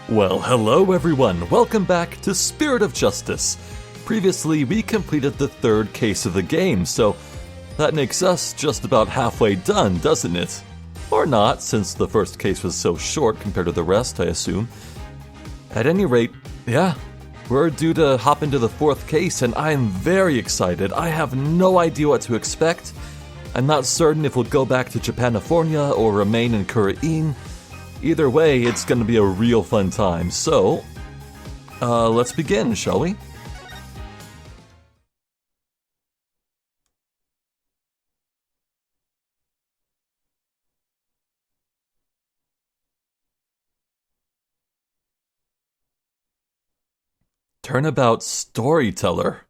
Well, hello everyone. Welcome back to Spirit of Justice. Previously, we completed the third case of the game, so that makes us just about halfway done, doesn't it? Or not, since the first case was so short compared to the rest, I assume. At any rate, yeah, we're due to hop into the fourth case, and I am very excited. I have no idea what to expect. I'm not certain if we'll go back to Japanifornia or remain in Khura'in. Either way, it's going to be a real fun time, so let's begin, shall we? Turnabout storyteller.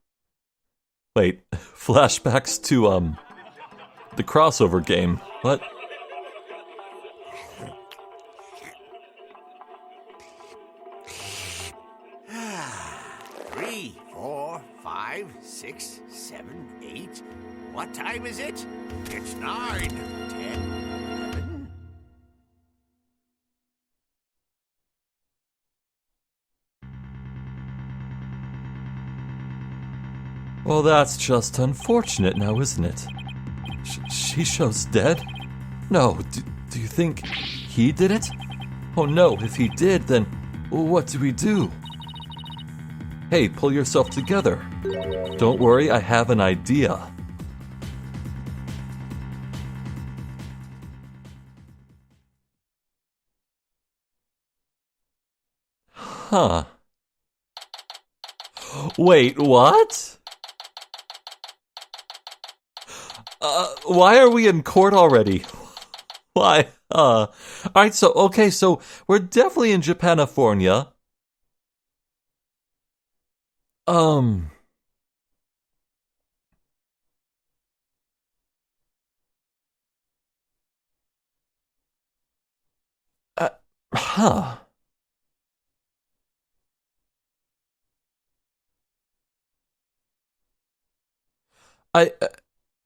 Wait, flashbacks to, the crossover game. What? Three, 4, 5, 6, 7, 8. What time is it? It's 9, 10, 11. Well, that's just unfortunate now, isn't it? Shisho's dead? No, do you think he did it? Oh no, if he did, then what do we do? Hey, pull yourself together. Don't worry, I have an idea. Huh. Wait, what? Why are we in court already? Why? Alright, so we're definitely in Japanifornia. Huh.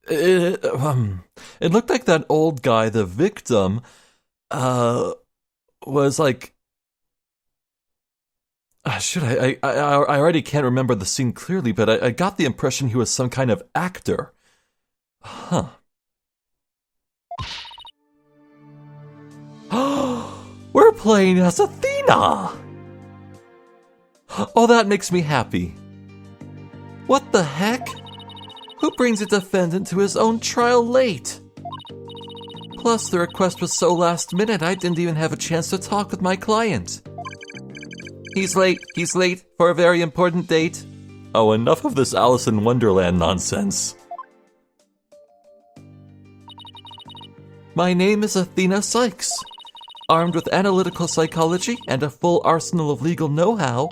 It looked like that old guy, the victim, was like, I already can't remember the scene clearly, but I got the impression he was some kind of actor. Huh. We're playing as Athena! Oh, that makes me happy. What the heck? Who brings a defendant to his own trial late? Plus, the request was so last minute, I didn't even have a chance to talk with my client. He's late for a very important date. Oh, enough of this Alice in Wonderland nonsense. My name is Athena Cykes. Armed with analytical psychology and a full arsenal of legal know-how,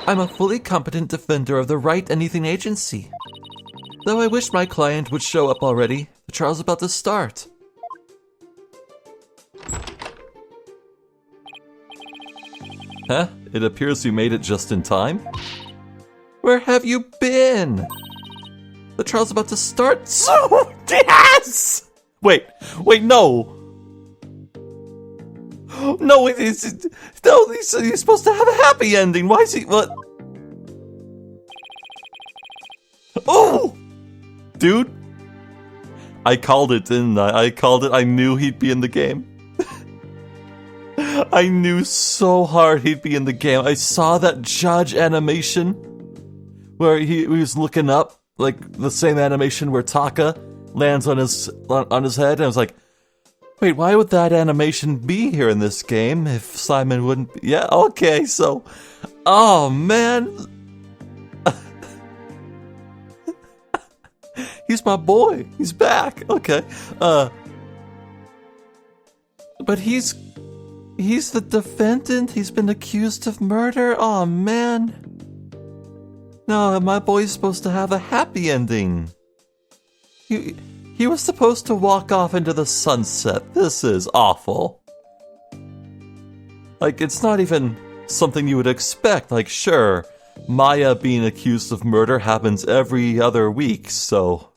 I'm a fully competent defender of the Right Anything Agency. Though I wish my client would show up already, the trial's about to start. Huh? It appears you made it just in time? Where have you been? The trial's about to start. So, yes! Wait, no! No, he's supposed to have a happy ending. Why is he, what? Oh! Dude, I called it, didn't I? I called it. I knew he'd be in the game. I knew so hard he'd be in the game. I saw that judge animation where he was looking up, like the same animation where Taka lands on his head, and I was like, wait, why would that animation be here in this game if Simon wouldn't be? Yeah, okay, so, oh man. He's my boy. He's back. Okay. But he's the defendant. He's been accused of murder. Oh man. No, my boy's supposed to have a happy ending. He was supposed to walk off into the sunset. This is awful. Like, it's not even something you would expect. Like, sure, Maya being accused of murder happens every other week, so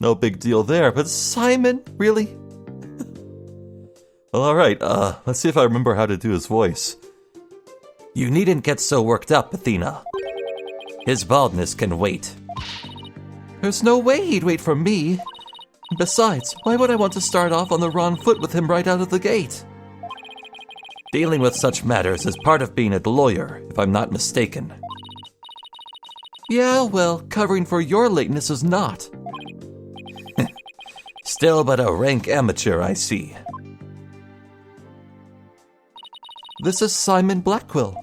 no big deal there. But Simon, really? Well, alright, let's see if I remember how to do his voice. You needn't get so worked up, Athena. His baldness can wait. There's no way he'd wait for me. Besides, why would I want to start off on the wrong foot with him right out of the gate? Dealing with such matters is part of being a lawyer, if I'm not mistaken. Yeah, well, covering for your lateness is not. Still but a rank amateur, I see. This is Simon Blackquill.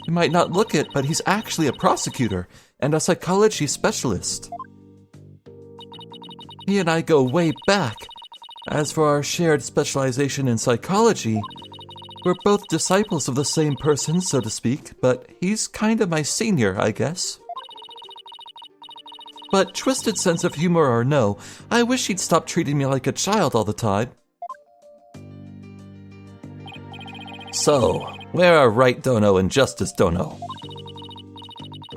You might not look it, but he's actually a prosecutor and a psychology specialist. He and I go way back. As for our shared specialization in psychology, we're both disciples of the same person, so to speak, but he's kind of my senior, I guess. But twisted sense of humor or no, I wish he'd stop treating me like a child all the time. So, where are Right Dono and Justice Dono?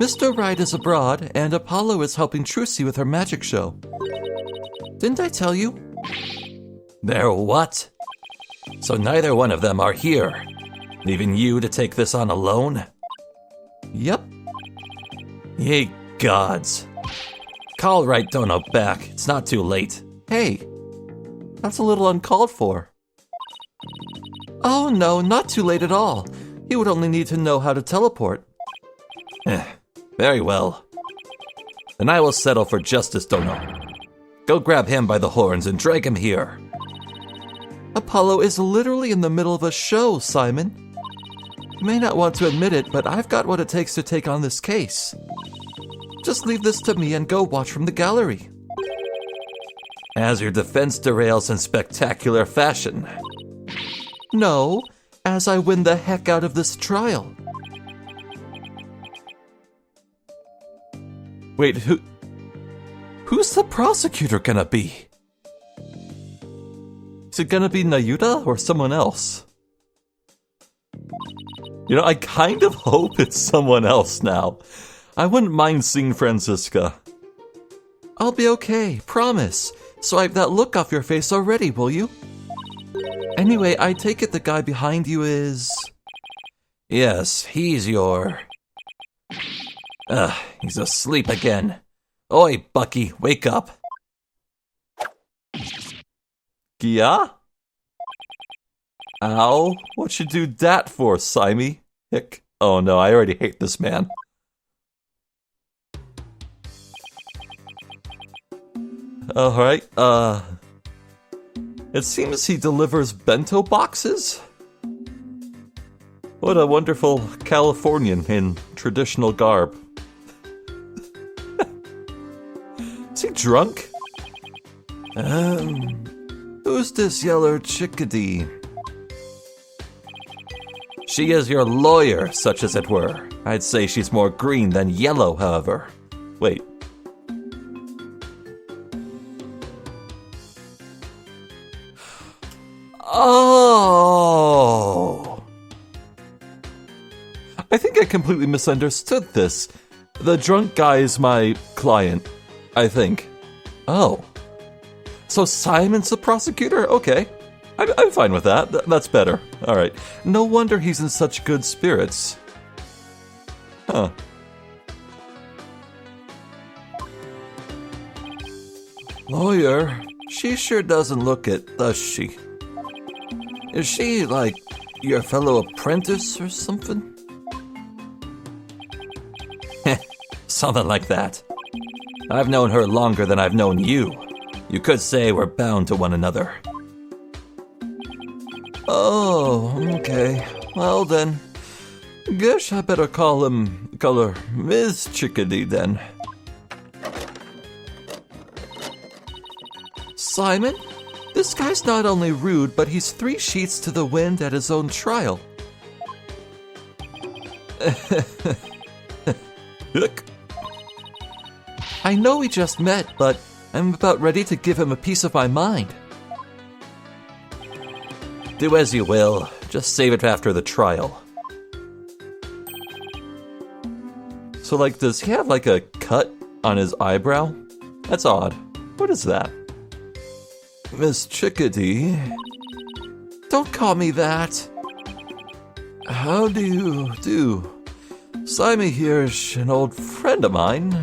Mr. Right is abroad, and Apollo is helping Trucy with her magic show. Didn't I tell you? They're what? So neither one of them are here, leaving you to take this on alone? Yep. Ye gods. Call Right Dono back, it's not too late. Hey, that's a little uncalled for. Oh no, not too late at all. He would only need to know how to teleport. Very well. Then I will settle for Justice Dono. Go grab him by the horns and drag him here. Apollo is literally in the middle of a show, Simon. You may not want to admit it, but I've got what it takes to take on this case. Just leave this to me and go watch from the gallery. As your defense derails in spectacular fashion. No, as I win the heck out of this trial. Wait, who's the prosecutor gonna be? Is it gonna be Nayuta or someone else? You know, I kind of hope it's someone else now. I wouldn't mind seeing Franziska. I'll be okay, promise. Swipe that look off your face already, will you? Anyway, I take it the guy behind you is... Yes, he's your... he's asleep again. Oi, Bucky, wake up. Yeah? Ow, what'd you do that for, Simey? Hick. Oh no, I already hate this man. Alright, it seems he delivers bento boxes? What a wonderful Californian in traditional garb. Is he drunk? Who's this yeller chickadee? She is your lawyer, such as it were. I'd say she's more green than yellow, however. Wait. Oh! I think I completely misunderstood this. The drunk guy is my client, I think. Oh. So Simon's the prosecutor? Okay. I'm fine with that. That's better. Alright. No wonder he's in such good spirits. Huh. Lawyer? She sure doesn't look it, does she? Is she, like, your fellow apprentice or something? Something like that. I've known her longer than I've known you. You could say we're bound to one another. Oh, okay. Well then, guess I better call her Ms. Chickadee then. Simon, this guy's not only rude, but he's 3 sheets to the wind at his own trial. I know we just met, but I'm about ready to give him a piece of my mind. Do as you will. Just save it after the trial. So, like, does he have, like, a cut on his eyebrow? That's odd. What is that? Miss Chickadee? Don't call me that. How do you do? Simon here's an old friend of mine.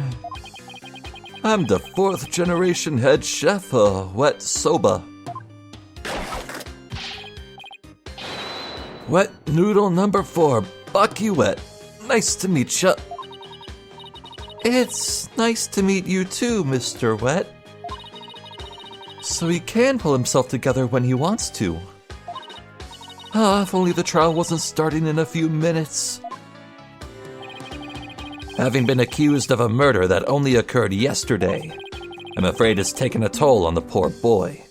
I'm the 4th generation head chef of Wet Soba. Wet noodle number 4, Bucky Wet. Nice to meet ya. It's nice to meet you too, Mr. Wet. So he can pull himself together when he wants to. If only the trial wasn't starting in a few minutes. Having been accused of a murder that only occurred yesterday, I'm afraid it's taken a toll on the poor boy.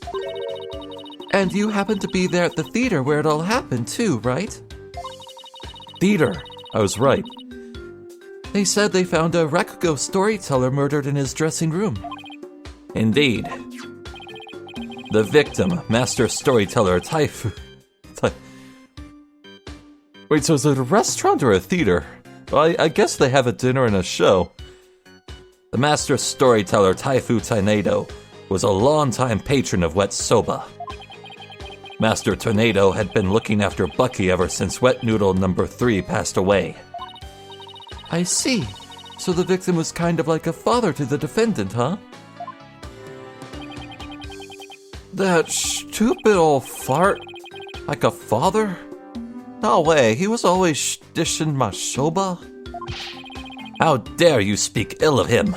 And you happened to be there at the theater where it all happened too, right? Theater. I was right. They said they found a Rakugo storyteller murdered in his dressing room. Indeed. The victim, master storyteller Taifu. Wait, so is it a restaurant or a theater? Well, I guess they have a dinner and a show. The master storyteller Taifu Tornado was a longtime patron of Wet Soba. Master Tornado had been looking after Bucky ever since Wet Noodle number 3 passed away. I see. So the victim was kind of like a father to the defendant, huh? That stupid old fart? Like a father? No way, he was always dishing my soba. How dare you speak ill of him?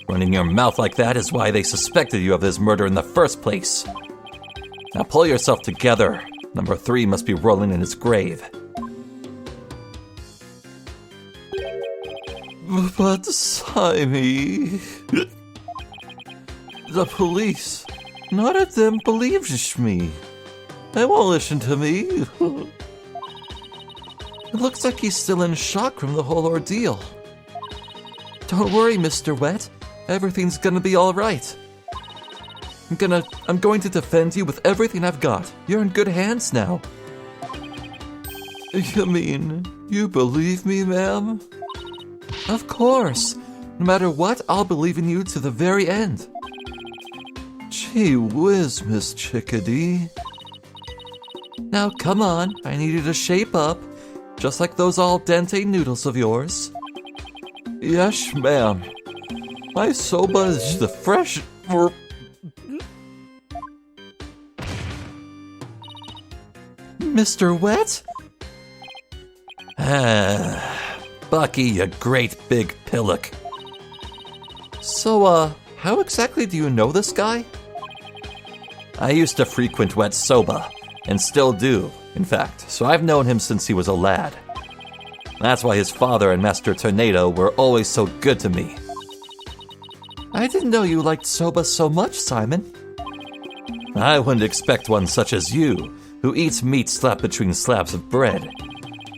Running your mouth like that is why they suspected you of this murder in the first place. Now pull yourself together. Number 3 must be rolling in his grave. But Simon... The police... None of them believes me. They won't listen to me. It looks like he's still in shock from the whole ordeal. Don't worry, Mr. Wet. Everything's gonna be alright. I'm going to defend you with everything I've got. You're in good hands now. You mean, you believe me, ma'am? Of course. No matter what, I'll believe in you to the very end. Gee whiz, Miss Chickadee. Now come on, I need you to shape up, just like those al dente noodles of yours. Yes, ma'am. My soba is the fresh... Mr. Wet? Bucky, you great big pillock. So, how exactly do you know this guy? I used to frequent Wet Soba, and still do, in fact, so I've known him since he was a lad. That's why his father and Master Tornado were always so good to me. I didn't know you liked soba so much, Simon. I wouldn't expect one such as you, who eats meat slapped between slabs of bread,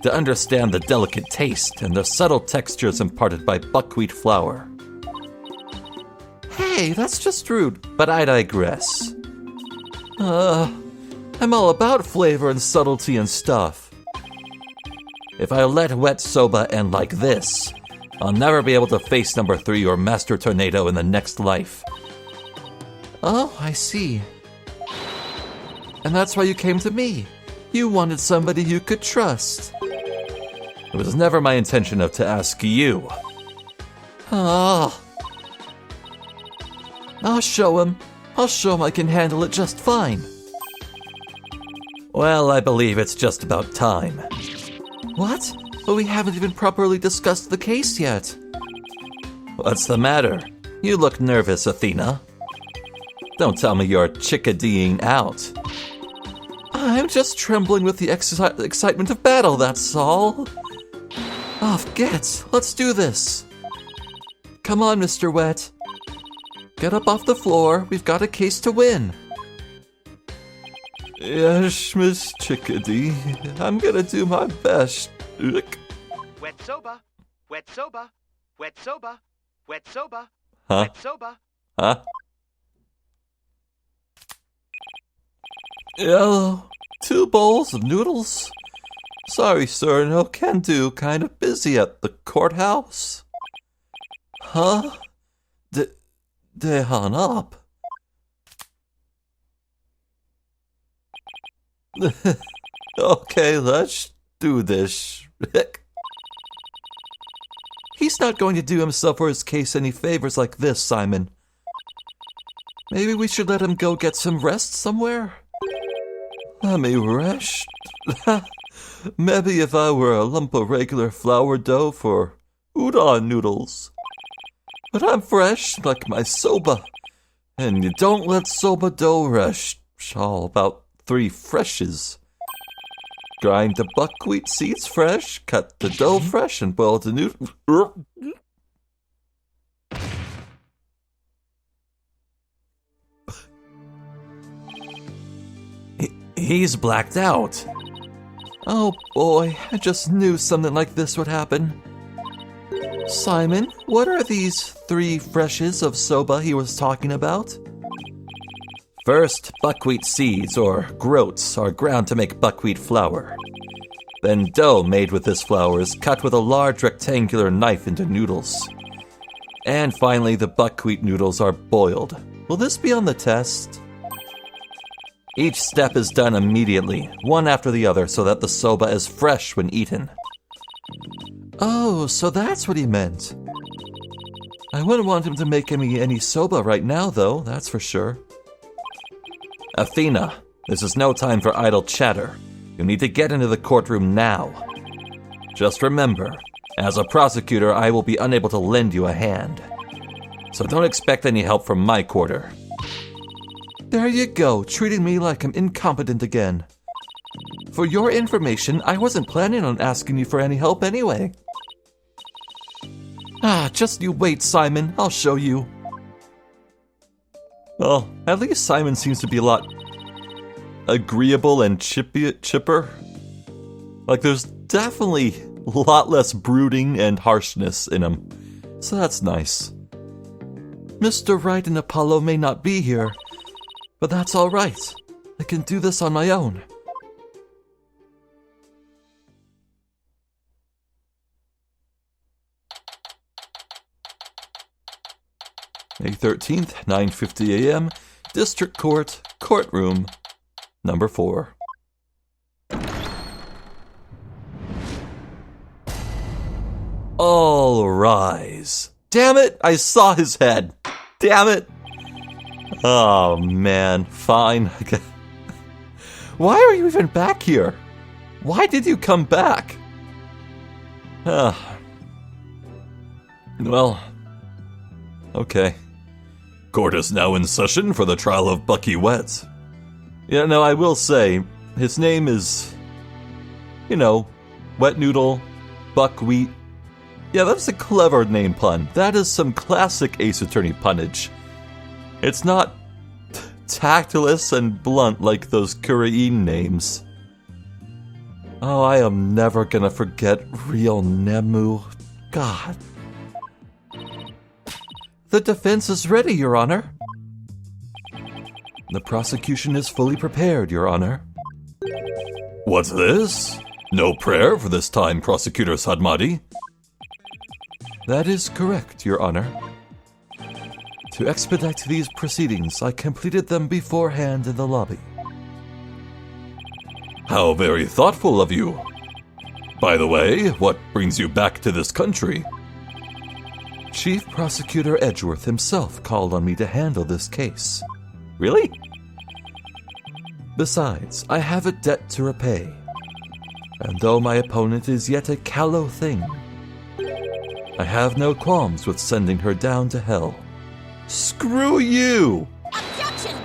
to understand the delicate taste and the subtle textures imparted by buckwheat flour. Hey, that's just rude, but I digress. I'm all about flavor and subtlety and stuff. If I let Wet Soba end like this, I'll never be able to face number 3 or Master Tornado in the next life. Oh, I see. And that's why you came to me. You wanted somebody you could trust. It was never my intention to ask you. I'll show him. I'll show him I can handle it just fine. Well, I believe it's just about time. What? But we haven't even properly discussed the case yet. What's the matter? You look nervous, Athena. Don't tell me you're chickadeeing out. I'm just trembling with the excitement of battle, that's all. Off, let's do this. Come on, Mr. Wet. Get up off the floor, we've got a case to win. Yes, Miss Chickadee, I'm gonna do my best. Wet soba, wet soba, wet soba, wet soba, Huh? wet soba. Huh? Yellow, 2 bowls of noodles. Sorry, sir, no can do. Kind of busy at the courthouse. Huh? They hung up. Okay, let's do this. He's not going to do himself or his case any favors like this, Simon. Maybe we should let him go get some rest somewhere? Let me rest? Maybe if I were a lump of regular flour dough for udon noodles. But I'm fresh like my soba. And you don't let soba dough rest. All about 3 freshes. Grind the buckwheat seeds fresh, cut the dough fresh, and boil the noodles. He's blacked out. Oh boy, I just knew something like this would happen. Simon, what are these 3 freshes of soba he was talking about? First, buckwheat seeds, or groats, are ground to make buckwheat flour. Then dough made with this flour is cut with a large rectangular knife into noodles. And finally, the buckwheat noodles are boiled. Will this be on the test? Each step is done immediately, one after the other, so that the soba is fresh when eaten. Oh, so that's what he meant. I wouldn't want him to make any soba right now, though, that's for sure. Athena, this is no time for idle chatter. You need to get into the courtroom now. Just remember, as a prosecutor, I will be unable to lend you a hand. So don't expect any help from my quarter. There you go, treating me like I'm incompetent again. For your information, I wasn't planning on asking you for any help anyway. Just you wait, Simon. I'll show you. Well, at least Simon seems to be a lot agreeable and chipper. Like, there's definitely a lot less brooding and harshness in him. So that's nice. Mr. Wright and Apollo may not be here, but that's all right. I can do this on my own. May 13th, 9:50 a.m., District Court, Courtroom, number 4. All rise. Damn it, I saw his head. Damn it. Oh, man, fine. Why are you even back here? Why did you come back? Well, okay. Court is now in session for the trial of Bucky Wet. Yeah, no, I will say, his name is, Wet Noodle, Buckwheat. Yeah, that's a clever name pun. That is some classic Ace Attorney punnage. It's not tactless and blunt like those Khura'in names. Oh, I am never gonna forget real Nemu. God. The defense is ready, Your Honor. The prosecution is fully prepared, Your Honor. What's this? No prayer for this time, Prosecutor Sadmadi? That is correct, Your Honor. To expedite these proceedings, I completed them beforehand in the lobby. How very thoughtful of you. By the way, what brings you back to this country? Chief Prosecutor Edgeworth himself called on me to handle this case. Really? Besides, I have a debt to repay. And though my opponent is yet a callow thing, I have no qualms with sending her down to hell. Screw you! Objection!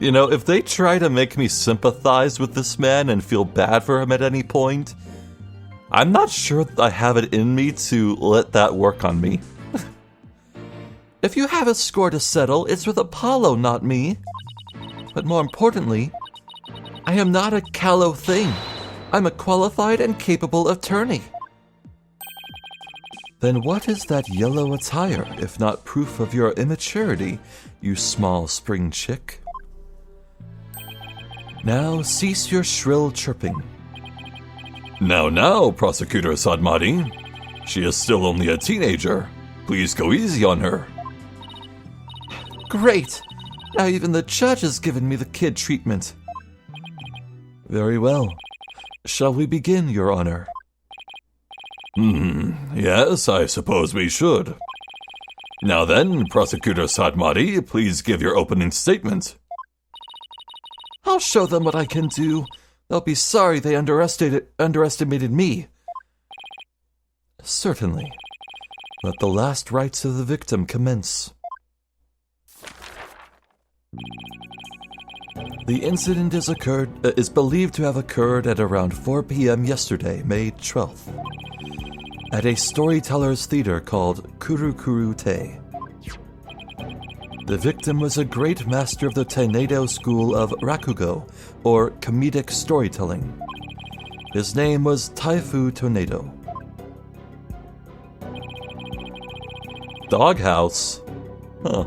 If they try to make me sympathize with this man and feel bad for him at any point, I'm not sure I have it in me to let that work on me. If you have a score to settle, it's with Apollo, not me. But more importantly, I am not a callow thing. I'm a qualified and capable attorney. Then what is that yellow attire, if not proof of your immaturity, you small spring chick? Now cease your shrill chirping. Now, Prosecutor Sadmadi. She is still only a teenager. Please go easy on her. Great! Now even the judge has given me the kid treatment. Very well. Shall we begin, Your Honor? Yes, I suppose we should. Now then, Prosecutor Sadmati, please give your opening statement. I'll show them what I can do. They'll be sorry they underestimated me. Certainly. Let the last rites of the victim commence. The incident is believed to have occurred at around 4 p.m. yesterday, May 12th, at a storyteller's theater called Khura'in. The victim was a great master of the tornado school of Rakugo, or comedic storytelling. His name was Taifu Tornado. Doghouse? Huh.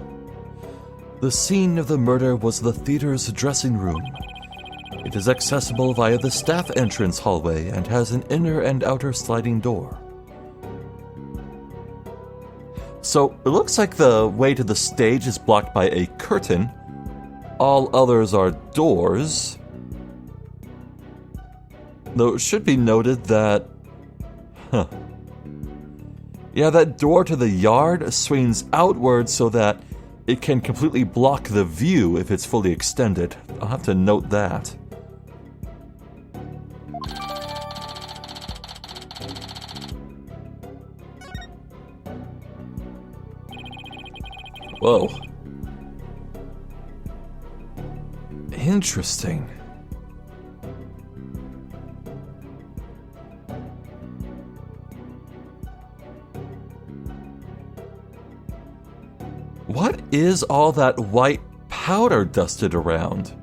The scene of the murder was the theater's dressing room. It is accessible via the staff entrance hallway and has an inner and outer sliding door. So, it looks like the way to the stage is blocked by a curtain. All others are doors. Though it should be noted that... Yeah, that door to the yard swings outward so that it can completely block the view if it's fully extended. I'll have to note that. Whoa. Interesting. What is all that white powder dusted around?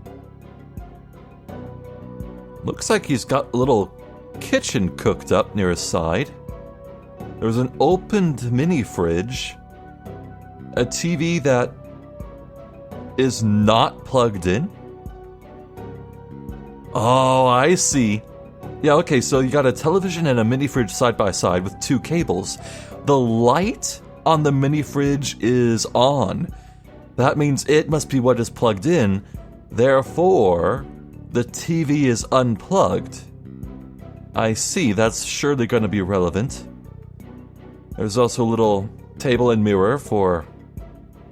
Looks like he's got a little kitchen cooked up near his side. There's an opened mini fridge. A TV that is not plugged in. Oh, I see. Yeah, okay, so you got a television and a mini fridge side by side with 2 cables. The light on the mini fridge is on. That means it must be what is plugged in. Therefore, the TV is unplugged. I see, that's surely going to be relevant. There's also a little table and mirror for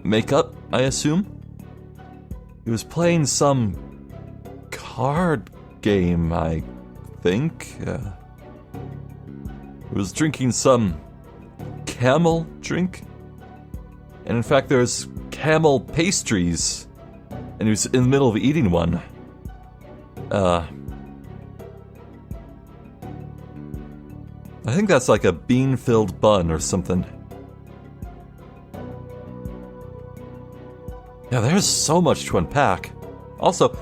makeup, I assume. He was playing some card game, I think. He was drinking some camel drink. And in fact, there's camel pastries. And he was in the middle of eating one. I think that's like a bean-filled bun or something. Yeah, there's so much to unpack. Also,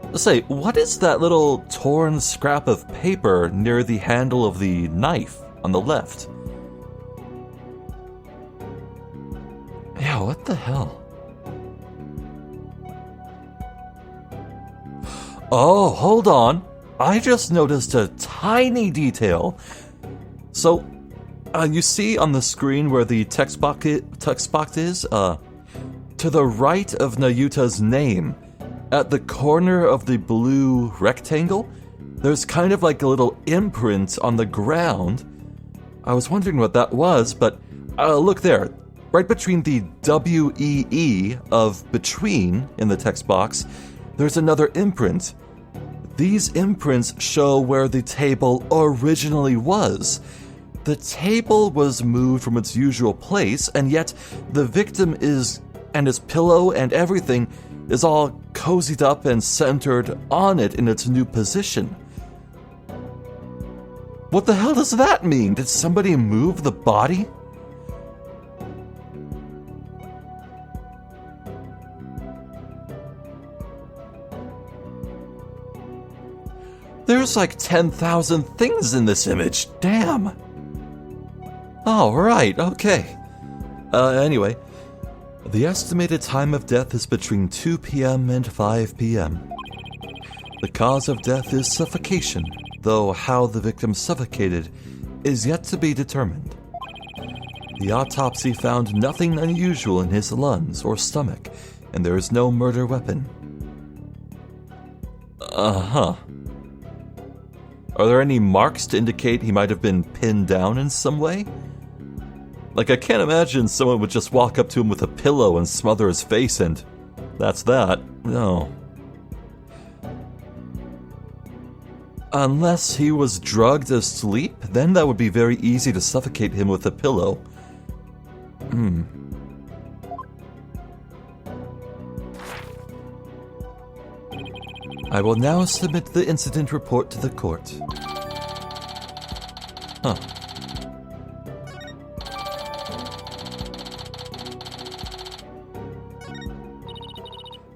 let's say, what is that little torn scrap of paper near the handle of the knife on the left? Yeah, what the hell? Oh, hold on. I just noticed a tiny detail. So, you see on the screen where the text box is? To the right of Nayuta's name, at the corner of the blue rectangle, there's kind of like a little imprint on the ground. I was wondering what that was, but look there. Right between the W-E-E of between in the text box, there's another imprint. These imprints show where the table originally was. The table was moved from its usual place, and yet the victim and his pillow and everything is all cozied up and centered on it in its new position. What the hell does that mean? Did somebody move the body? There's like 10,000 things in this image. Damn. Oh, right, okay. Anyway, the estimated time of death is between 2 p.m. and 5 p.m. The cause of death is suffocation, though how the victim suffocated is yet to be determined. The autopsy found nothing unusual in his lungs or stomach, and there is no murder weapon. Uh-huh. Are there any marks to indicate he might have been pinned down in some way? Like, I can't imagine someone would just walk up to him with a pillow and smother his face and that's that. No. Unless he was drugged asleep, then that would be very easy to suffocate him with a pillow. I will now submit the incident report to the court. Huh.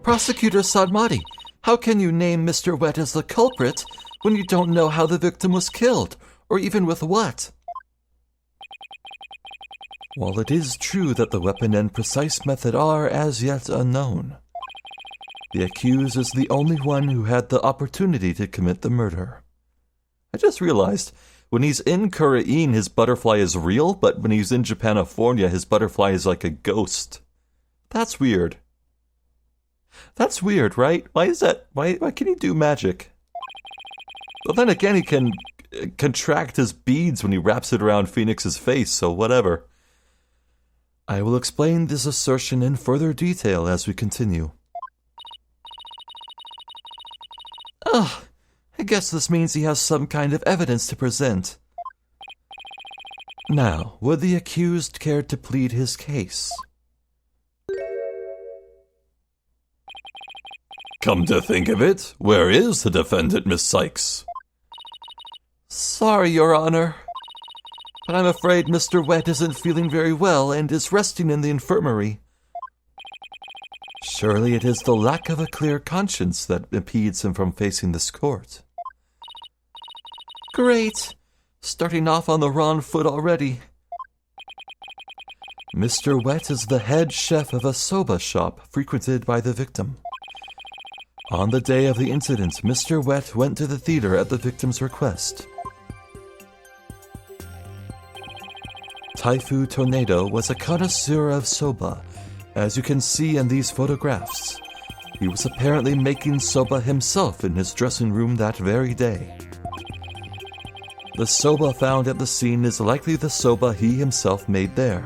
Prosecutor Sadmati, how can you name Mr. Wet as the culprit when you don't know how the victim was killed, or even with what? While it is true that the weapon and precise method are as yet unknown, the accused is the only one who had the opportunity to commit the murder. I just realized, when he's in Khura'in, his butterfly is real, but when he's in Japanifornia, his butterfly is like a ghost. That's weird. That's weird, right? Why is that? Why can he do magic? But then again, he can contract his beads when he wraps it around Phoenix's face, so whatever. I will explain this assertion in further detail as we continue. Ugh, I guess this means he has some kind of evidence to present. Now, would the accused care to plead his case? Come to think of it, where is the defendant, Miss Cykes? Sorry, Your Honor, but I'm afraid Mr. Wet isn't feeling very well and is resting in the infirmary. Surely it is the lack of a clear conscience that impedes him from facing this court. Great! Starting off on the wrong foot already. Mr. Wet is the head chef of a soba shop frequented by the victim. On the day of the incident, Mr. Wet went to the theater at the victim's request. Taifu Tornado was a connoisseur of soba, as you can see in these photographs. He was apparently making soba himself in his dressing room that very day. The soba found at the scene is likely the soba he himself made there.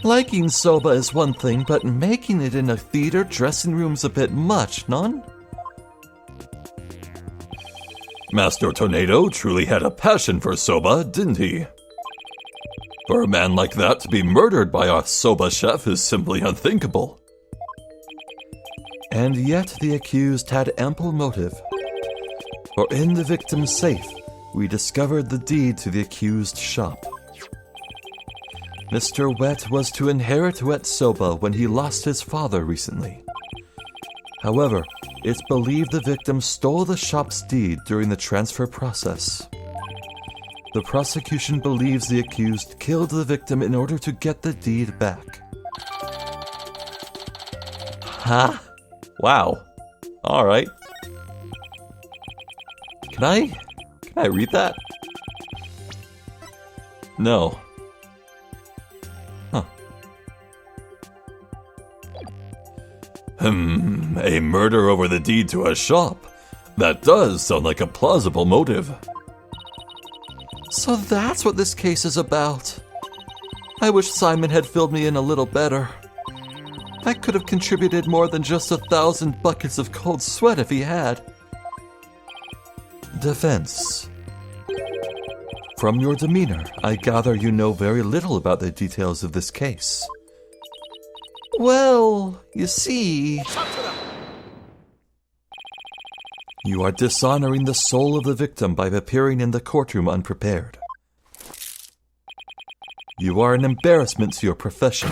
Liking soba is one thing, but making it in a theater dressing room's a bit much, none? Master Tornado truly had a passion for soba, didn't he? For a man like that to be murdered by a soba chef is simply unthinkable. And yet the accused had ample motive. For in the victim's safe, we discovered the deed to the accused's shop. Mr. Wet was to inherit Wet Soba when he lost his father recently. However, it's believed the victim stole the shop's deed during the transfer process. The prosecution believes the accused killed the victim in order to get the deed back. Huh? Wow. Alright. Can I read that? No. Huh. A murder over the deed to a shop. That does sound like a plausible motive. So that's what this case is about. I wish Simon had filled me in a little better. I could have contributed more than just 1,000 buckets of cold sweat if he had. Defense. From your demeanor, I gather you know very little about the details of this case. Well, you see... You are dishonoring the soul of the victim by appearing in the courtroom unprepared. You are an embarrassment to your profession.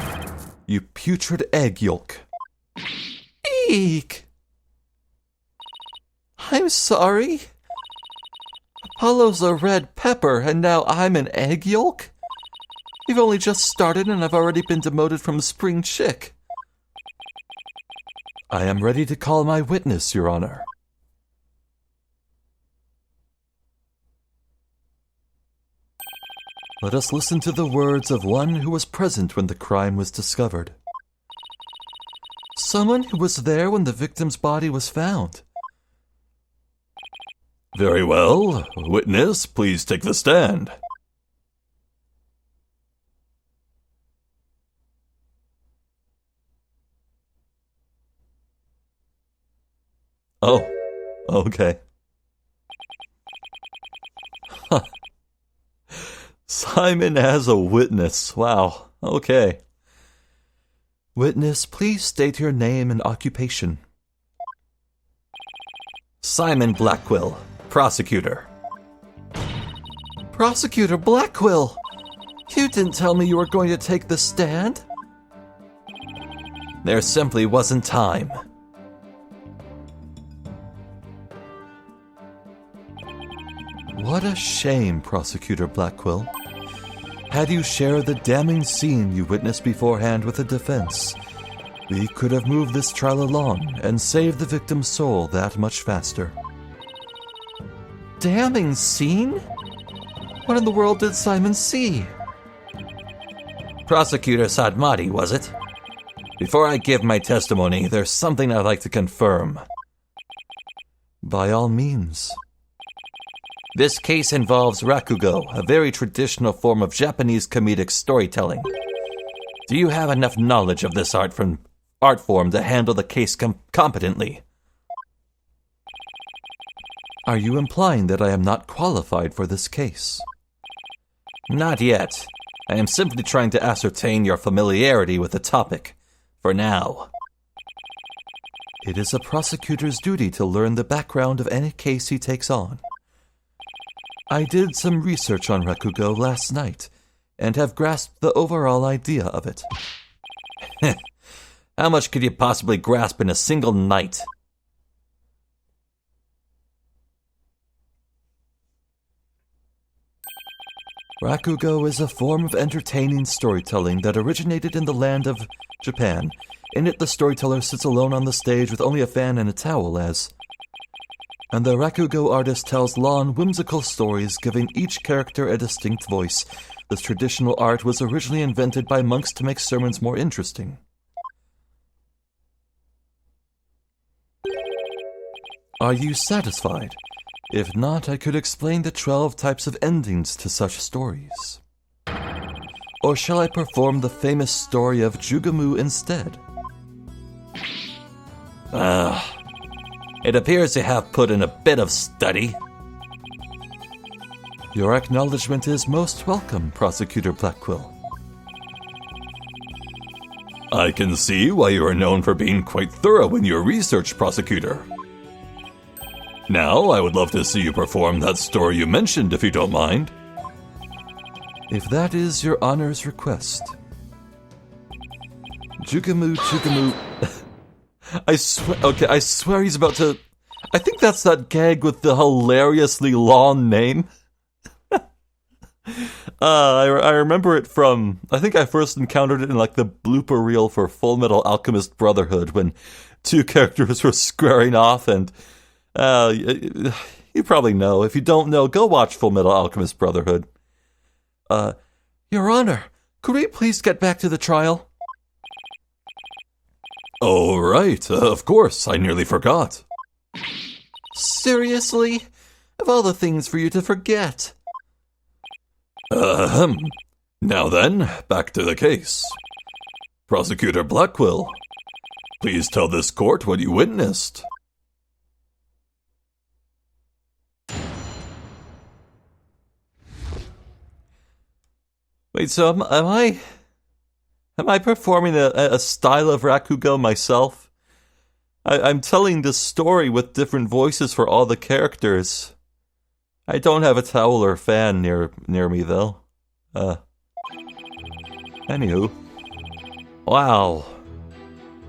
You putrid egg yolk. Eek! I'm sorry. Apollo's a red pepper, and now I'm an egg yolk? You've only just started and I've already been demoted from spring chick. I am ready to call my witness, Your Honor. Let us listen to the words of one who was present when the crime was discovered. Someone who was there when the victim's body was found. Very well. Witness, please take the stand. Oh, okay. Simon as a witness. Wow, okay. Witness, please state your name and occupation. Simon Blackquill, prosecutor. Prosecutor Blackquill! You didn't tell me you were going to take the stand? There simply wasn't time. What a shame, Prosecutor Blackquill. Had you shared the damning scene you witnessed beforehand with the defense, we could have moved this trial along and saved the victim's soul that much faster. Damning scene? What in the world did Simon see? Prosecutor Sadmati, was it? Before I give my testimony, there's something I'd like to confirm. By all means. This case involves Rakugo, a very traditional form of Japanese comedic storytelling. Do you have enough knowledge of this art form to handle the case competently? Are you implying that I am not qualified for this case? Not yet. I am simply trying to ascertain your familiarity with the topic, for now. It is a prosecutor's duty to learn the background of any case he takes on. I did some research on Rakugo last night, and have grasped the overall idea of it. How much could you possibly grasp in a single night? Rakugo is a form of entertaining storytelling that originated in the land of Japan. In it, the storyteller sits alone on the stage with only a fan and a towel and the Rakugo artist tells long, whimsical stories, giving each character a distinct voice. This traditional art was originally invented by monks to make sermons more interesting. Are you satisfied? If not, I could explain the 12 types of endings to such stories. Or shall I perform the famous story of Jugamu instead? It appears you have put in a bit of study. Your acknowledgement is most welcome, Prosecutor Blackquill. I can see why you are known for being quite thorough in your research, Prosecutor. Now, I would love to see you perform that story you mentioned, if you don't mind. If that is your honor's request. Jugamu. I swear he's about to... I think that's that gag with the hilariously long name. I remember it from... I think I first encountered it in like the blooper reel for Full Metal Alchemist Brotherhood when two characters were squaring off and... you probably know. If you don't know, go watch Full Metal Alchemist Brotherhood. Your Honor, could we please get back to the trial? Oh, right. Of course. I nearly forgot. Seriously? Of all the things for you to forget. Now then, back to the case. Prosecutor Blackquill, please tell this court what you witnessed. Wait, so am I performing a style of Rakugo myself? I'm telling this story with different voices for all the characters. I don't have a towel or fan near me, though. Anywho. Wow.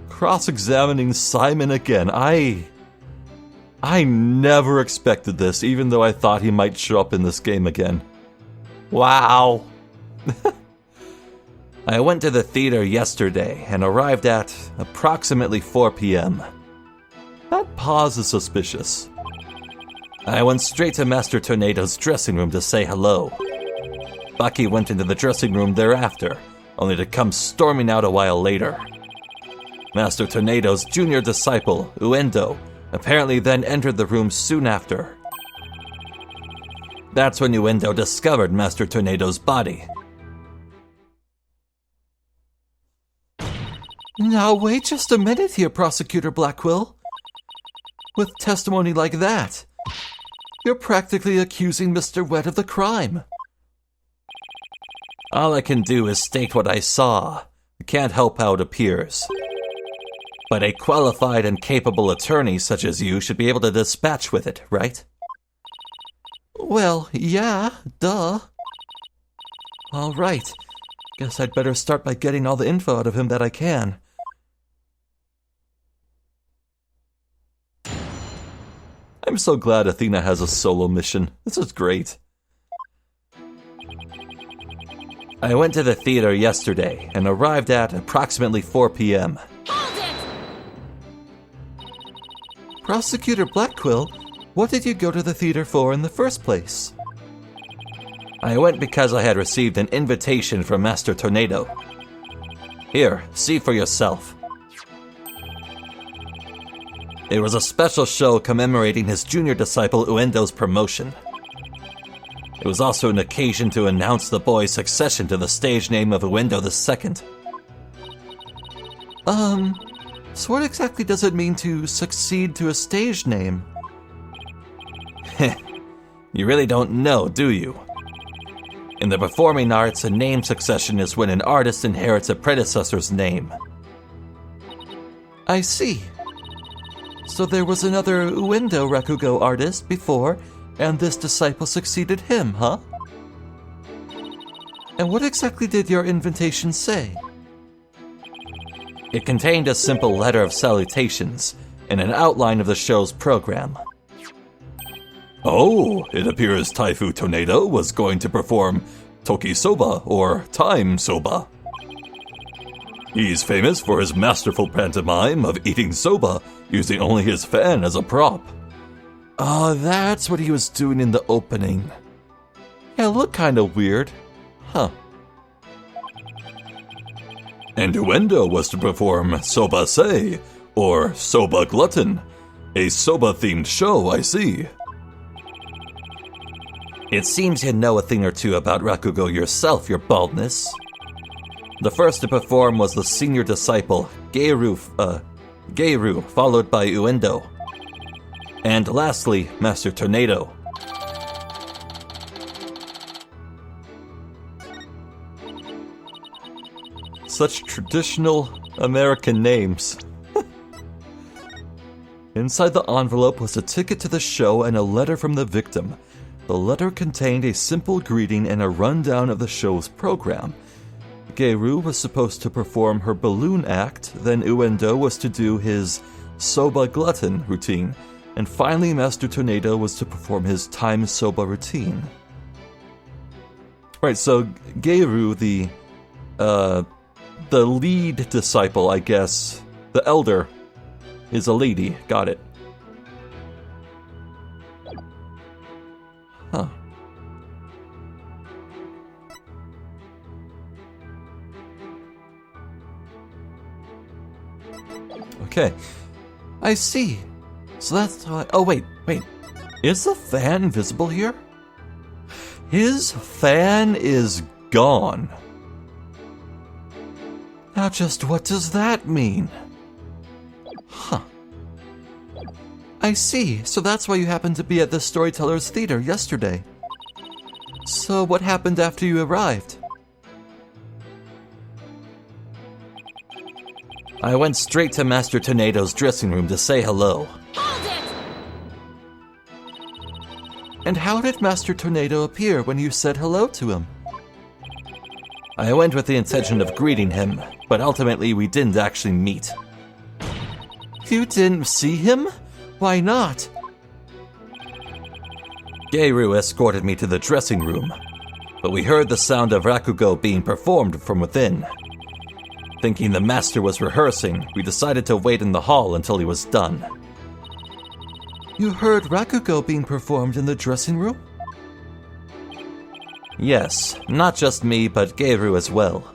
Cross-examining Simon again. I never expected this, even though I thought he might show up in this game again. Wow. I went to the theater yesterday and arrived at approximately 4 p.m. That pause is suspicious. I went straight to Master Tornado's dressing room to say hello. Bucky went into the dressing room thereafter, only to come storming out a while later. Master Tornado's junior disciple, Uendo, apparently then entered the room soon after. That's when Uendo discovered Master Tornado's body. Now wait just a minute here, Prosecutor Blackquill. With testimony like that, you're practically accusing Mr. Wet of the crime. All I can do is state what I saw. I can't help how it appears. But a qualified and capable attorney such as you should be able to dispatch with it, right? Well, yeah, duh. All right. Guess I'd better start by getting all the info out of him that I can. I'm so glad Athena has a solo mission. This is great. I went to the theater yesterday and arrived at approximately 4 p.m. Prosecutor Blackquill, what did you go to the theater for in the first place? I went because I had received an invitation from Master Tornado. Here, see for yourself. It was a special show commemorating his junior disciple Uendo's promotion. It was also an occasion to announce the boy's succession to the stage name of Uendo II. So what exactly does it mean to succeed to a stage name? You really don't know, do you? In the performing arts, a name succession is when an artist inherits a predecessor's name. I see. So there was another Uendo Rakugo artist before, and this disciple succeeded him, huh? And what exactly did your invitation say? It contained a simple letter of salutations and an outline of the show's program. Oh, it appears Taifu Tornado was going to perform Toki Soba, or Time Soba. He's famous for his masterful pantomime of eating soba using only his fan as a prop. Oh, that's what he was doing in the opening. Yeah, it looked kinda weird. Huh. And Uendo was to perform Soba Sei, or Soba Glutton, a soba-themed show, I see. It seems you know a thing or two about Rakugo yourself, your baldness. The first to perform was the senior disciple, Geiru, followed by Uendo. And lastly, Master Tornado. Such traditional American names. Inside the envelope was a ticket to the show and a letter from the victim. The letter contained a simple greeting and a rundown of the show's program. Geiru was supposed to perform her balloon act, then Uendo was to do his Soba Glutton routine, and finally Master Tornado was to perform his Time Soba routine. Right, so Geiru, the lead disciple, I guess, the elder, is a lady. Got it. Huh. Okay. I see. So that's how oh, wait. Is the fan visible here? His fan is gone. Now just what does that mean? Huh. I see. So that's why you happened to be at the Storyteller's Theater yesterday. So what happened after you arrived? I went straight to Master Tornado's dressing room to say hello. And how did Master Tornado appear when you said hello to him? I went with the intention of greeting him, but ultimately we didn't actually meet. You didn't see him? Why not? Geiru escorted me to the dressing room, but we heard the sound of Rakugo being performed from within. Thinking the master was rehearsing, we decided to wait in the hall until he was done. You heard Rakugo being performed in the dressing room? Yes, not just me, but Geiru as well.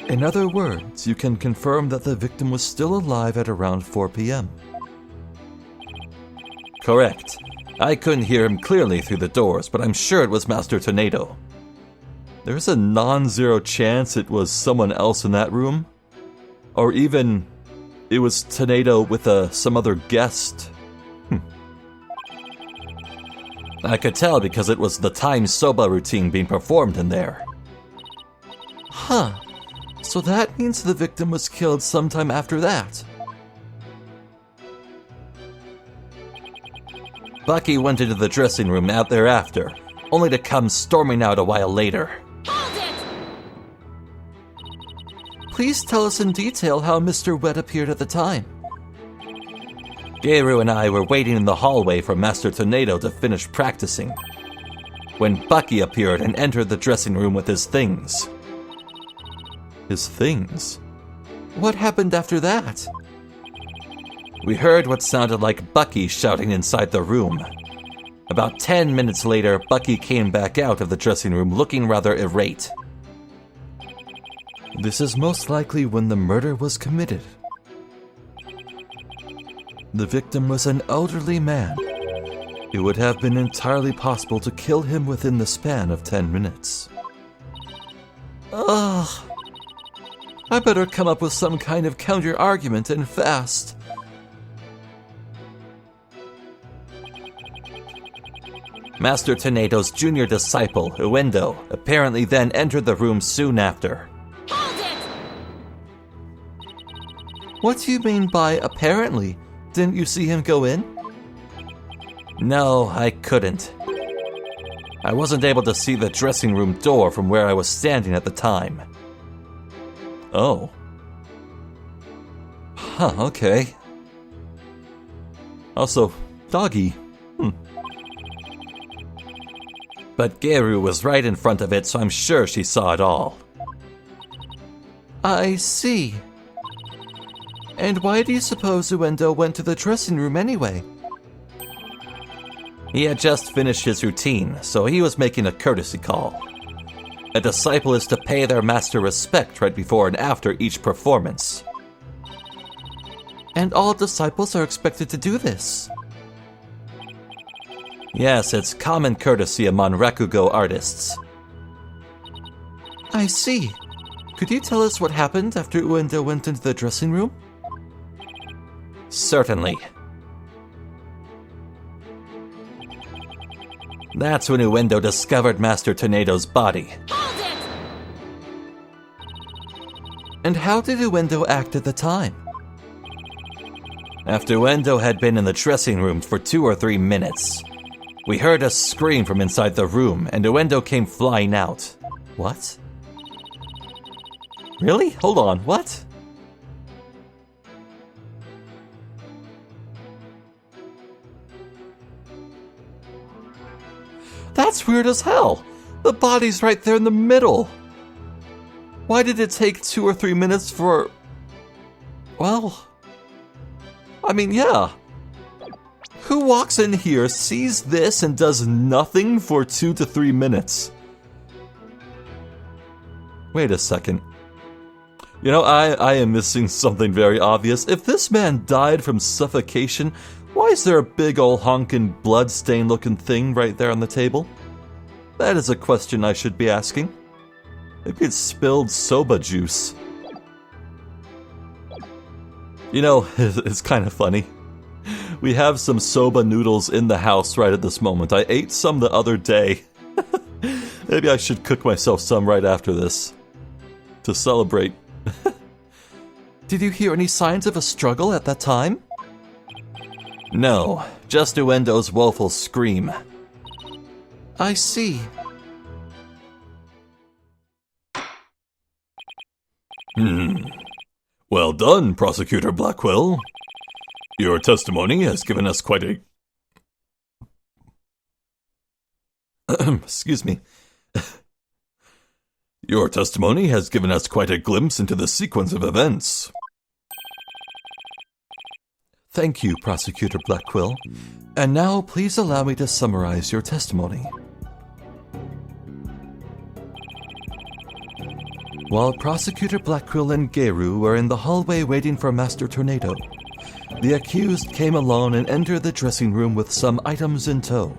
In other words, you can confirm that the victim was still alive at around 4 p.m. Correct. I couldn't hear him clearly through the doors, but I'm sure it was Master Tornado. There's a non-zero chance it was someone else in that room. Or even it was Tornado with some other guest. I could tell because it was the timed soba routine being performed in there. Huh. So that means the victim was killed sometime after that. Bucky went into the dressing room out thereafter, only to come storming out a while later. Hold it! Please tell us in detail how Mr. Wet appeared at the time. Geiru and I were waiting in the hallway for Master Tornado to finish practicing, when Bucky appeared and entered the dressing room with his things. His things? What happened after that? We heard what sounded like Bucky shouting inside the room. About 10 minutes later, Bucky came back out of the dressing room looking rather irate. This is most likely when the murder was committed. The victim was an elderly man. It would have been entirely possible to kill him within the span of 10 minutes. Ugh. I better come up with some kind of counter-argument and fast. Master Tornado's junior disciple, Uendo, apparently then entered the room soon after. Hold it! What do you mean by apparently? Didn't you see him go in? No, I couldn't. I wasn't able to see the dressing room door from where I was standing at the time. Oh. Huh, okay. Also, doggy. But Geiru was right in front of it, so I'm sure she saw it all. I see. And why do you suppose Uendo went to the dressing room anyway? He had just finished his routine, so he was making a courtesy call. A disciple is to pay their master respect right before and after each performance. And all disciples are expected to do this. Yes, it's common courtesy among Rakugo artists. I see. Could you tell us what happened after Uendo went into the dressing room? Certainly. That's when Uendo discovered Master Tornado's body. Hold it! And how did Uendo act at the time? After Uendo had been in the dressing room for 2 or 3 minutes, we heard a scream from inside the room, and Uendo came flying out. What? Really? Hold on, what? That's weird as hell. The body's right there in the middle. Why did it take 2 or 3 minutes for... Well... I mean, yeah. Who walks in here, sees this, and does nothing for 2 to 3 minutes? Wait a second. You know, I am missing something very obvious. If this man died from suffocation, why is there a big ol' honkin' blood-stained looking thing right there on the table? That is a question I should be asking. Maybe it's spilled soba juice. You know, it's kind of funny. We have some soba noodles in the house right at this moment. I ate some the other day. Maybe I should cook myself some right after this. To celebrate. Did you hear any signs of a struggle at that time? No, just Uendo's woeful scream. I see. Well done, Prosecutor Blackwell. Your testimony has given us quite a... Excuse me. Your testimony has given us quite a glimpse into the sequence of events. Thank you, Prosecutor Blackwell. And now, please allow me to summarize your testimony. While Prosecutor Blackwell and Geiru were in the hallway waiting for Master Tornado, The accused came alone and entered the dressing room with some items in tow.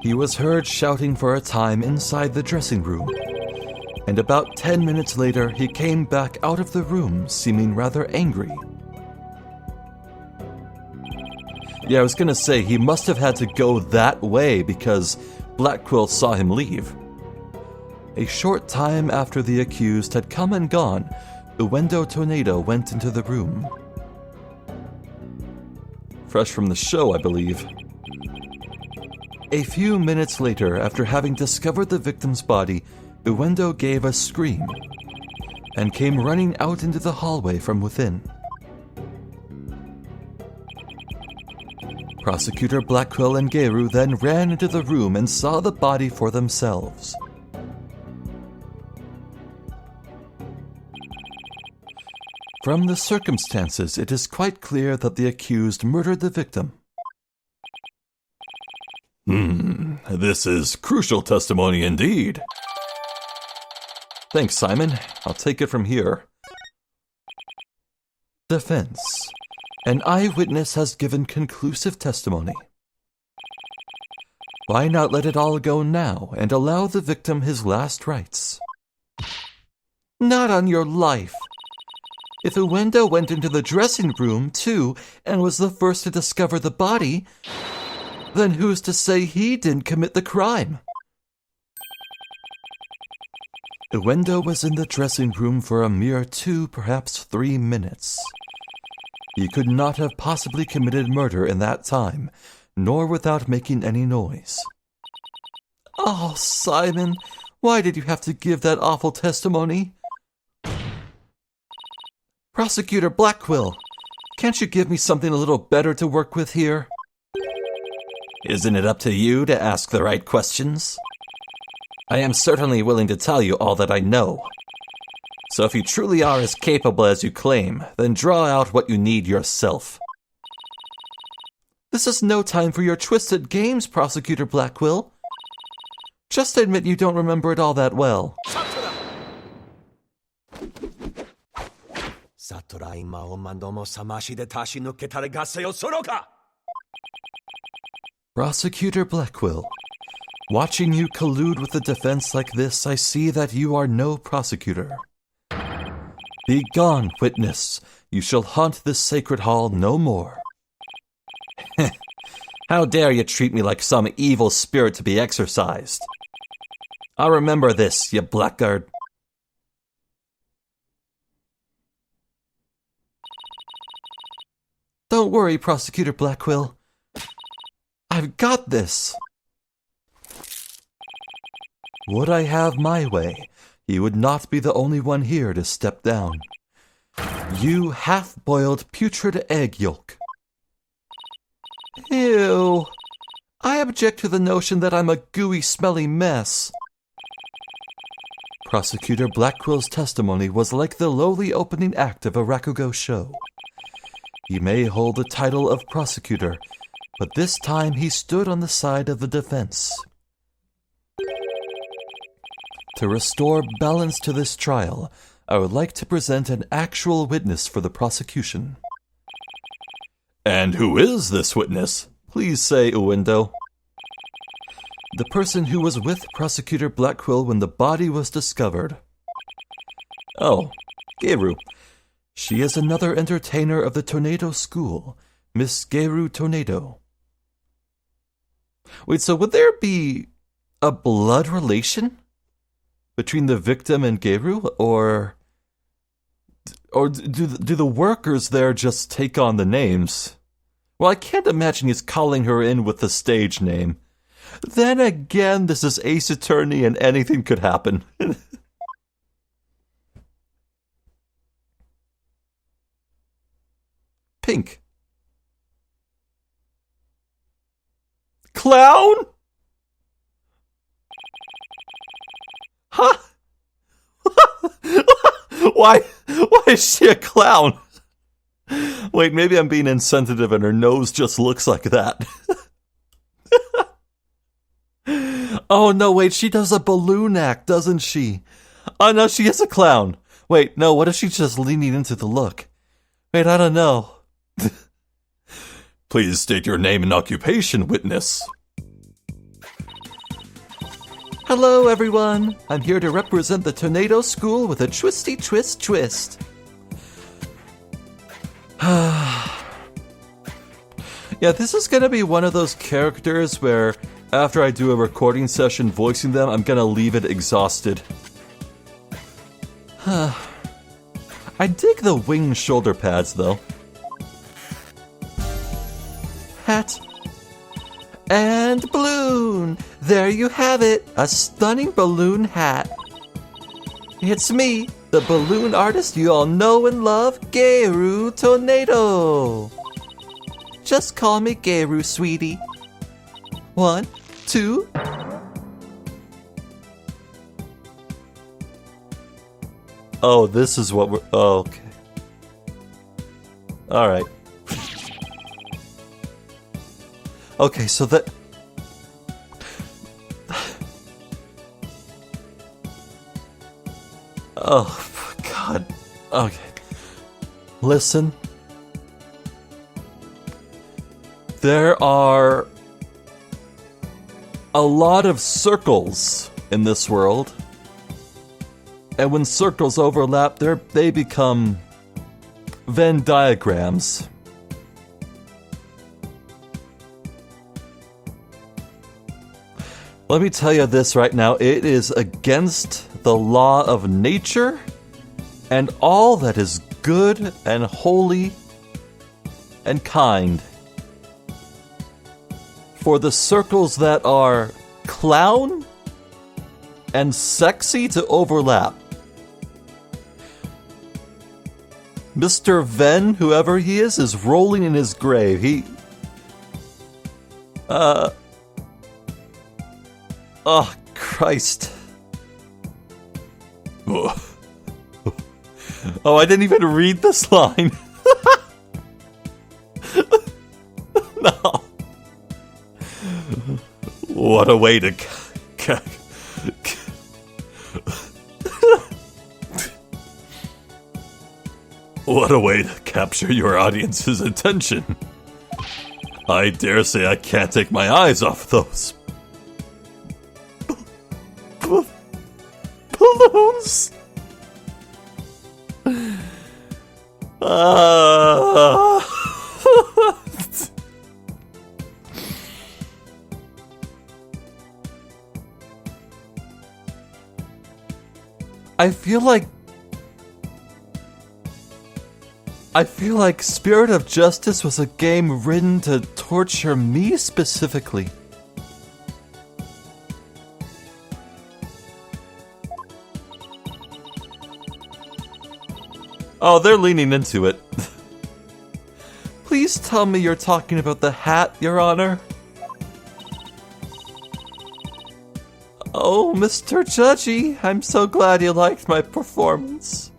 He was heard shouting for a time inside the dressing room, and about 10 minutes later he came back out of the room seeming rather angry. Yeah, I was gonna say, he must have had to go that way because Black Quill saw him leave. A short time after the accused had come and gone, Uendo Tornado went into the room. Fresh from the show, I believe. A few minutes later, after having discovered the victim's body, Uendo gave a scream and came running out into the hallway from within. Prosecutor Blackquill and Geru then ran into the room and saw the body for themselves. From the circumstances, it is quite clear that the accused murdered the victim. This is crucial testimony indeed. Thanks, Simon. I'll take it from here. Defense. An eyewitness has given conclusive testimony. Why not let it all go now and allow the victim his last rites? Not on your life. If Uendo went into the dressing room, too, and was the first to discover the body, then who's to say he didn't commit the crime? Uendo was in the dressing room for a mere 2, perhaps 3 minutes. He could not have possibly committed murder in that time, nor without making any noise. Oh, Simon, why did you have to give that awful testimony? Prosecutor Blackquill, can't you give me something a little better to work with here? Isn't it up to you to ask the right questions? I am certainly willing to tell you all that I know. So if you truly are as capable as you claim, then draw out what you need yourself. This is no time for your twisted games, Prosecutor Blackquill. Just admit you don't remember it all that well. Prosecutor Blackquill, watching you collude with the defense like this, I see that you are no prosecutor. Begone, witness. You shall haunt this sacred hall no more. How dare you treat me like some evil spirit to be exorcised? I'll remember this, you blackguard. Don't worry, Prosecutor Blackquill. I've got this. Would I have my way, you would not be the only one here to step down. You half-boiled putrid egg yolk. Ew. I object to the notion that I'm a gooey, smelly mess. Prosecutor Blackquill's testimony was like the lowly opening act of a Rakugo show. He may hold the title of prosecutor, but this time he stood on the side of the defense. To restore balance to this trial, I would like to present an actual witness for the prosecution. And who is this witness? Please say, Uendo. The person who was with Prosecutor Blackquill when the body was discovered. Oh, Geru. She is another entertainer of the Tornado School, Miss Geru Tornado. Wait, so would there be a blood relation between the victim and Geru, or do the workers there just take on the names? Well, I can't imagine he's calling her in with the stage name. Then again, this is Ace Attorney and anything could happen. Pink. Clown? Huh? Why is she a clown? Wait, maybe I'm being insensitive and her nose just looks like that. Oh, no, wait, she does a balloon act, doesn't she? Oh, no, she is a clown. Wait, no, what if she's just leaning into the look? Wait, I don't know. Please state your name and occupation, witness. Hello, everyone. I'm here to represent the Tornado School with a twisty twist twist. Yeah, this is gonna be one of those characters where after I do a recording session voicing them, I'm gonna leave it exhausted. I dig the wing shoulder pads, though. Hat. And balloon! There you have it! A stunning balloon hat. It's me, the balloon artist you all know and love, Geru Tornado. Just call me Geru, sweetie. 1, 2... Oh, this is what we're... Oh, okay. Alright. Okay, so that... Oh, God. Okay. Listen. There are a lot of circles in this world. And when circles overlap, they become Venn diagrams. Let me tell you this right now, it is against the law of nature and all that is good and holy and kind for the circles that are clown and sexy to overlap. Mr. Venn, whoever he is rolling in his grave. Oh, Christ. Oh, I didn't even read this line. No. What a way to... What a way to capture your audience's attention. I dare say I can't take my eyes off those balloons. I feel like Spirit of Justice was a game written to torture me specifically. Oh, they're leaning into it. Please tell me you're talking about the hat, Your Honor. Oh, Mr. Judgy, I'm so glad you liked my performance.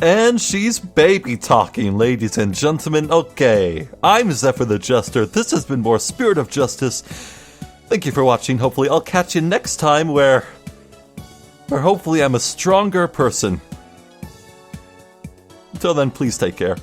And she's baby talking, ladies and gentlemen. Okay, I'm Zephyr the Jester. This has been more Spirit of Justice. Thank you for watching. Hopefully I'll catch you next time where hopefully I'm a stronger person. Until then, please take care.